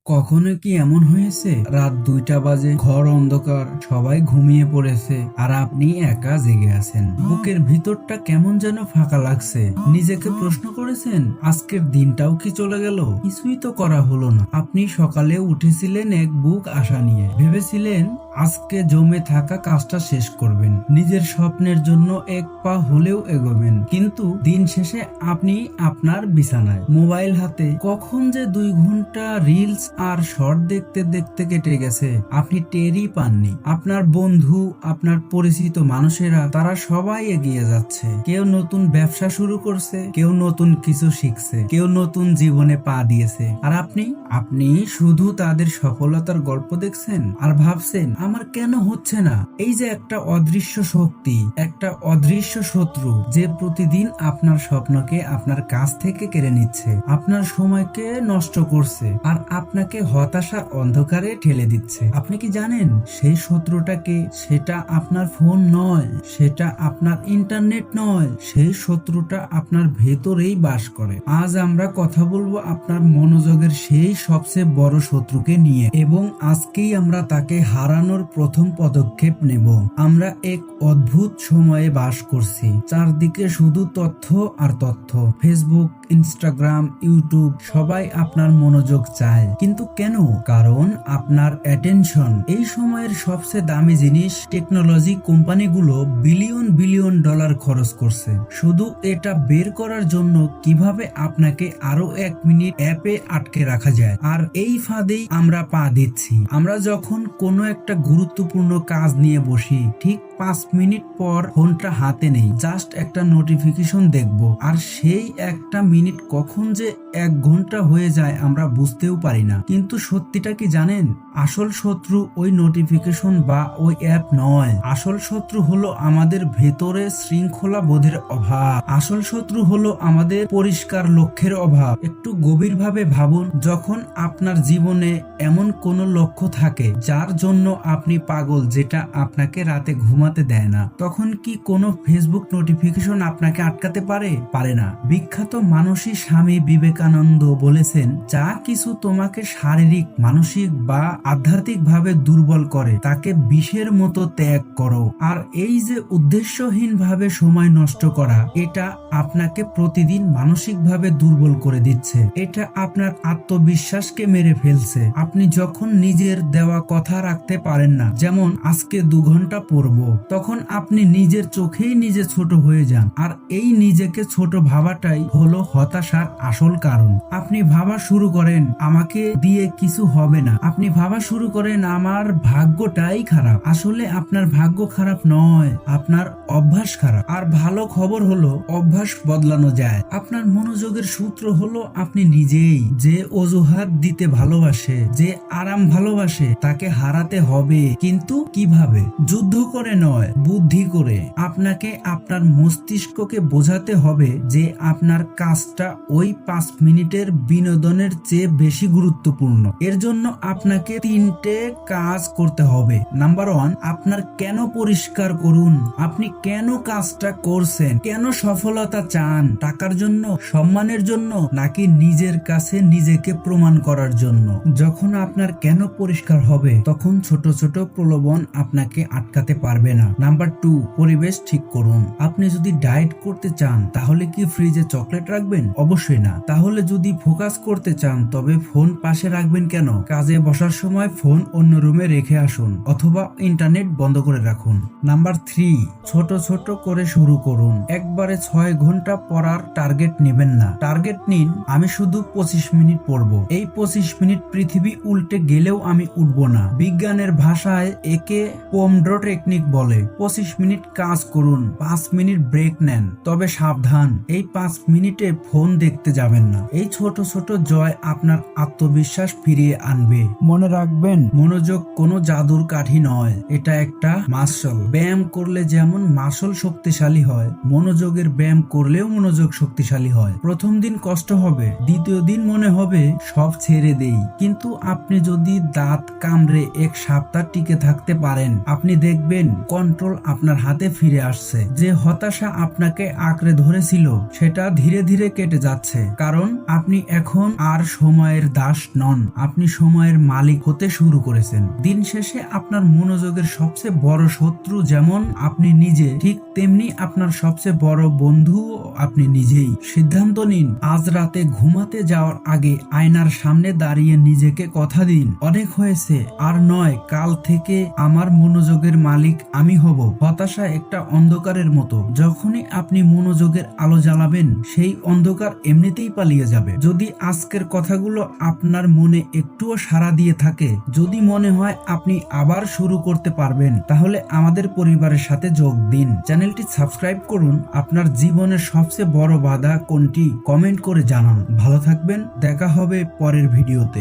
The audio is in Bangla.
কখনো কি এমন হয়েছে রাত 2টা বাজে, ঘর অন্ধকার, সবাই ঘুমিয়ে পড়েছে আর আপনি একা জেগে আছেন? বুকের ভিতরটা কেমন যেন ফাঁকা লাগছে। নিজেকে প্রশ্ন করেছেন, আজকের দিনটাও কি চলে গেল? কিছুই তো করা হলো না। আপনি সকালে উঠেছিলেন এক বুক আশা নিয়ে, ভেবেছিলেন আজকে জমে থাকা কাজটা শেষ করবেন, নিজের স্বপ্নের জন্য এক পা হলেও এগোবেন। কিন্তু দিন শেষে আপনি আপনার বিছানায়, মোবাইল হাতে। কখন যে 2 ঘন্টা রিলস আর শর্ট দেখতে দেখতে কেটে গেছে আপনি টেরই পাননি। আপনার বন্ধু, আপনার পরিচিত মানুষেরা, তারা সবাই এগিয়ে যাচ্ছে। কেউ নতুন ব্যবসা শুরু করছে, কেউ নতুন কিছু শিখছে, কেউ নতুন জীবনে পা দিয়েছে। আর আপনি আপনি শুধু তাদের সফলতার গল্প দেখছেন আর ভাবছেন, আমার কেন হচ্ছে না? এই যে একটা অদৃশ্য শক্তি, একটা অদৃশ্য শত্রু, যে প্রতিদিন আপনার স্বপ্নকে আপনার কাছ থেকে কেড়ে নিচ্ছে, আপনার সময়কে নষ্ট করছে আর আপনাকে হতাশা অন্ধকারে ঠেলে দিচ্ছে। আপনি কি জানেন সেই শত্রুটাকে? সেটা আপনার ফোন নয়, সেটা আপনার ইন্টারনেট নয়, সেই শত্রুটা আপনার ভেতরেই বাস করে। আজ আমরা কথা বলবো আপনার মনোযোগের সেই সবচেয়ে বড় শত্রুকে নিয়ে, এবং আজকেই আমরা তাকে হারানোর প্রথম পদক্ষেপ নেব। আমরা এক অদ্ভুত সময়ে বাস করছি, চারদিকে শুধু তথ্য আর তথ্য। ফেসবুক, ইনস্টাগ্রাম, ইউটিউব, সবাই আপনার মনোযোগ চায়। কিন্তু কেন? কারণ আপনার অ্যাটেনশন এই সময়ের সবচেয়ে দামি জিনিস। টেকনোলজি কোম্পানিগুলো বিলিয়ন বিলিয়ন ডলার খরচ করছে শুধু এটা বের করার জন্য কিভাবে আপনাকে আরো 1 মিনিট অ্যাপে আটকে রাখা যায়। আর এই ফাঁদেই আমরা পা দিচ্ছি। আমরা যখন কোনো একটা গুরুত্বপূর্ণ কাজ নিয়ে বসি, ঠিক 5 মিনিট পর ফোনটা হাতে নেই, জাস্ট একটা নোটিফিকেশন দেখব, আর সেই 1 মিনিট কখন যে 1 ঘন্টা হয়ে যায় আমরা বুঝতেও পারি না। কিন্তু সত্যিটা কি জানেন? আসল শত্রু ওই নোটিফিকেশন বা ওই অ্যাপ নয়। আসল শত্রু হলো আমাদের ভেতরে শৃঙ্খলা বোধের অভাব। আসল শত্রু হলো আমাদের পরিষ্কার লক্ষ্যের অভাব। একটু গভীরভাবে ভাবুন, যখন আপনার জীবনে এমন কোন লক্ষ্য থাকে যার জন্য আপনি পাগল, যেটা আপনাকে রাতে ঘুমাতে দেয় না, তখন কি কোনো ফেসবুক নোটিফিকেশন আপনাকে আটকাতে পারে? পারে না। বিখ্যাত মানসী স্বামী বিবেকানন্দ বলেছেন, যা কিছু তোমাকে শারীরিক, মানসিক বা আধ্যাত্মিক ভাবে দুর্বল করে তাকে বিষের মতো ত্যাগ করো। আর এই যে উদ্দেশ্যহীন ভাবে সময় নষ্ট করা, এটা আপনাকে প্রতিদিন মানসিক ভাবে দুর্বল করে দিচ্ছে। এটা আপনার আত্মবিশ্বাসকে মেরে ফেলছে। আপনি যখন নিজের দেওয়া কথা রাখতে পারেন না, যেমন আজকে 2 ঘন্টা পড়বো, তখন আপনি নিজের চোখেই নিজে ছোট হয়ে যান। আর এই নিজেকে ছোট ভাবাটাই হলো হতাশার আসল কারণ। আপনি ভাবা শুরু করেন, আমাকে দিয়ে কিছু হবে না। আপনি ভাবা শুরু করেন, আমার ভাগ্যটাই খারাপ। আসলে আপনার ভাগ্য খারাপ নয়, আপনার অভ্যাস খারাপ। আর ভালো খবর হলো, অভ্যাস বদলানো যায়। আপনার মনোযোগের সূত্র হলো আপনি নিজেই। যে অজুহাত দিতে ভালোবাসে, যে আরাম ভালোবাসে, তাকে হারাতে হবে। কিন্তু কিভাবে? যুদ্ধ করে নয়, বুদ্ধি করে। আপনাকে আপনার মস্তিষ্ককে বোঝাতে হবে যে আপনার কাজটা ওই 5 মিনিটের বিনোদনের চেয়ে বেশি গুরুত্বপূর্ণ। এর জন্য আপনাকে 3টে কাজ করতে হবে। নাম্বার 1, আপনার কেন পরিষ্কার করুন। আপনি কেন কাজটা করছেন? কেন সফলতা চান? টাকার জন্য, সম্মানের জন্য, নাকি নিজের কাছে নিজেকে প্রমাণ করার জন্য? যখন আপনার কেন পরিষ্কার হবে, তখন ছোট ছোট প্রলোভন আপনাকে আটকাতে পারবে না। নাম্বার 2, পরিবেশ ঠিক করুন। আপনি যদি ডায়েট করতে চান, তাহলে কি ফ্রিজে চকলেট রাখবেন? অবশ্যই না। তাহলে যদি ফোকাস করতে চান, তবে ফোন পাশে রাখবেন কেন? কাজে বসার সময় ফোন অন্য রুমে রেখে আসুন, অথবা ইন্টারনেট বন্ধ করে রাখুন। নাম্বার 3, ছোট ছোট করে শুরু করুন। একবারে 6 ঘন্টা পড়ার টার্গেট নেবেন না। টার্গেট নিন, আমি শুধু 25 মিনিট পড়বো। এই 25 মিনিট পৃথিবী উল্টে গেলেও আমি উঠবো না। বিজ্ঞানের ভাষায় একে পোমড্রো টেকনিক বলে। 25 মিনিট কাজ করুন, 5 মিনিট ব্রেক নেন। তবে সাবধান, এই 5 মিনিটে ফোন দেখতে যাবেন না। এই ছোট ছোট জয় আপনার আত্মবিশ্বাস ফিরিয়ে আনবে। মনে রাখবেন, মনোযোগ কোনো জাদুর কাঠি নয়, এটা একটা মাসল। ব্যায়াম করলে যেমন মাসল শক্তিশালী হয়, মনোযোগের ব্যায়াম করলেও মনোযোগ শক্তিশালী হয়। প্রথম দিন কষ্ট হবে, দ্বিতীয় দিন মনে হবে সব ছেড়ে দেই। কিন্তু আপনি যদি দাঁত কামড়ে 1 সপ্তাহ টিকে থাকতে পারেন, আপনি দেখবেন কন্ট্রোল আপনার হাতে ফিরে আসছে। যে হতাশা আপনাকে আঁকড়ে ধরেছিল সেটা ধীরে ধীরে কেটে যাচ্ছে, কারণ আপনি এখন আর সময়ের দাস নন, আপনি সময়ের মালিক হতে শুরু করেছেন। দিন শেষে আপনার মনোযোগের সবচেয়ে বড় শত্রু যেমন আপনি নিজে, ঠিক তেমনি আপনার সবচেয়ে বড় বন্ধু আপনি নিজেই। সিদ্ধান্ত নিন, আজ রাতে ঘুমাতে যাওয়ার আগে আয়নার সামনে দাঁড়িয়ে নিজেকে কথা দিন, অনেক হয়েছে, আর নয়, কাল থেকে আমার মনোযোগের মালিক আমি হব। হতাশা একটা অন্ধকারের মতো, যখনই আপনি মনোযোগের আলো জ্বালাবেন সেই অন্ধকার এমনিতেই পালিয়ে যাবে। যদি আজকের কথাগুলো আপনার মনে একটুও সাড়া দিয়ে থাকে, যদি মনে হয় আপনি আবার শুরু করতে পারবেন, তাহলে আমাদের পরিবারের সাথে যোগ দিন। চ্যানেলটি সাবস্ক্রাইব করুন। আপনার জীবনের সবচেয়ে বড় বাধা কোনটি কমেন্ট করে জানান। ভালো থাকবেন, দেখা হবে পরের ভিডিওতে।